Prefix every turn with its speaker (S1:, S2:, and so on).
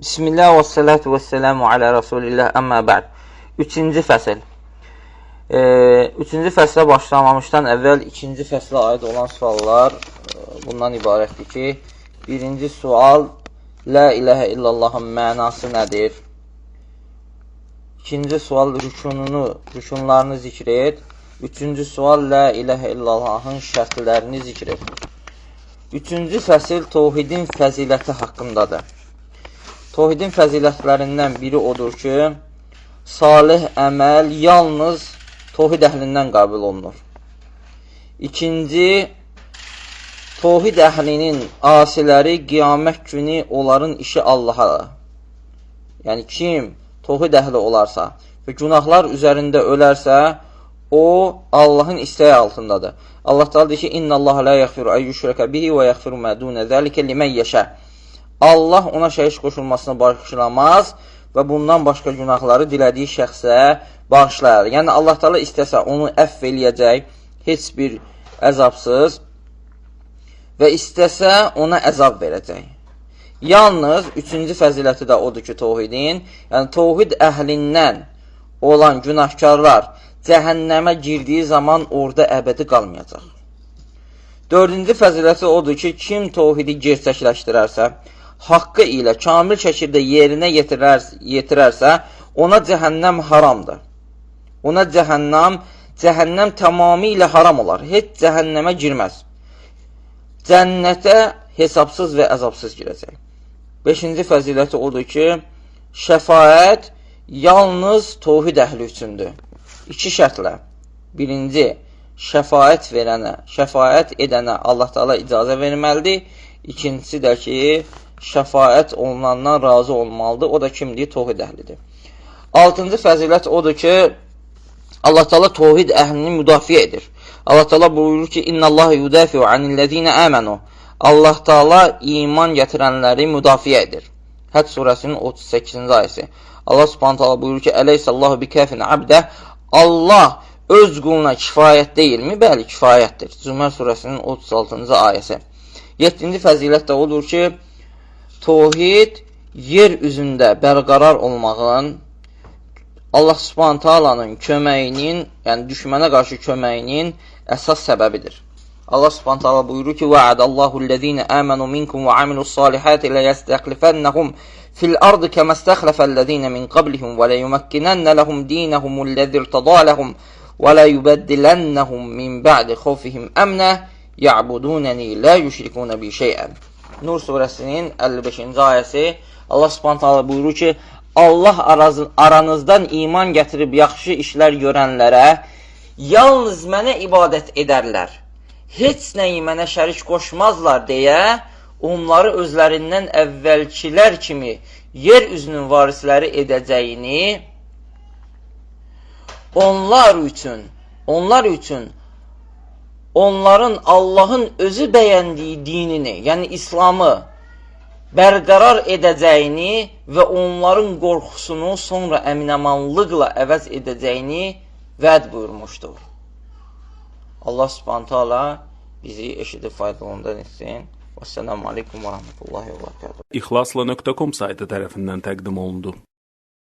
S1: Bismillah və salatu və selamu alə Rasulillah, əmmə bə'd. Üçüncü fəsil. Üçüncü fəslə başlamamışdan əvvəl ikinci fəslə aid olan suallar bundan ibarətdir ki, birinci sual, La iləhə illallahın mənası nədir? İkinci sual, rükunlarını zikr et. Üçüncü sual, La iləhə illallahın şərtlərini zikr et. Üçüncü fəsil Tohidin fəziləti haqqındadır. Tohidin fəzilətlərindən biri odur ki, salih əməl yalnız tohid əhlindən qəbul olunur. İkinci, tohid əhlinin asiləri qiyamət günü onların işi Allaha. Yəni, kim tohid əhli olarsa və günahlar üzərində ölərsə, o, Allahın istəyi altındadır. Allah da deyir ki, İnna Allah la yəxfiru əyyüşrəkə bihi və yəxfiru mədunə zəlikə limən yeşə. Allah ona şərik qoşulmasını bağışlamaz və bundan başqa günahları dilədiyi şəxsə bağışlayar. Yəni, Allah Teala istəsə onu əfv eləyəcək, heç bir əzabsız və istəsə ona əzab verəcək. Yalnız, üçüncü fəziləti də odur ki, tohidin, yəni tohid əhlindən olan günahkarlar cəhənnəmə girdiyi zaman orada əbədi qalmayacaq. Dördüncü fəziləti odur ki, kim tohidi gerçəkləşdirərsə, haqqı ilə kamil şəkildə yerinə yetirərsə, ona cəhənnəm haramdır. Ona cəhənnəm tamamilə haram olar. Heç cəhənnəmə girməz. Cənnətə hesabsız və əzabsız girəcək. Beşinci fəziləti odur ki, şəfaət yalnız tohid əhli üçündür. İki şərtlə. Birinci, şəfaət edənə Allah Teala icazə verməlidir. İkincisi də ki, şəfaət olunandan razı olmalıdır. O da kimdir? Tohid əhlidir. Altıncı fəzilət odur ki, Allah Teala tohid əhlini müdafiə edir. Allah Teala buyurur ki, İnna Allah yudafi'u anillezine amanu. Allah Teala iman gətirənləri müdafiə edir. Həd surəsinin 38-ci ayəsi. Allah Subhanahu Teala buyurur ki, Əleyhissallahu bikəfin abdə. Allah öz quluna kifayət deyilmi? Bəli, kifayətdir. Zümər surəsinin 36-cı ayəsi. 7-ci fəzilət də odur ki, tohid yer üzündə bərqərar olmağın, Allah Subhanahu Taala'nın köməyinin, yəni düşmənə qarşı köməyinin əsas səbəbidir. Allah Subhanahu Taala buyurur ki: "Va'adallahu allazina amanu minkum wa amilus salihati la yastaklifannahum fil ardı kema istakhlafallazina min qablihim ve la yumakkinanna lahum dinahum allazi irtada lahum ve la yubaddilannahum min ba'di khawfihim amna ya'budunani la yushrikuna bi şey'an." Nur surəsinin 55-ci ayəsi. Allah Subhanahu taala buyurur ki, Allah aranızdan iman gətirib yaxşı işlər görənlərə yalnız mənə ibadət edərlər. Heç nəyi mənə şərik qoşmazlar deyə onları özlərindən əvvəlkilər kimi yer üzünün varisləri edəcəyini onlar üçün onların Allahın özü bəyəndiyi dinini, yəni İslamı bərqərar edəcəyini və onların qorxusunu sonra əminəmanlıqla əvəz edəcəyini vəd buyurmuşdur. Allah Subhanahu Taala bizi eşidib faydalandan etsin. Vəssalamu aleykum və rahmetullahi və bərəkatuhu.
S2: İxlasla.com saytı tərəfindən təqdim olundu.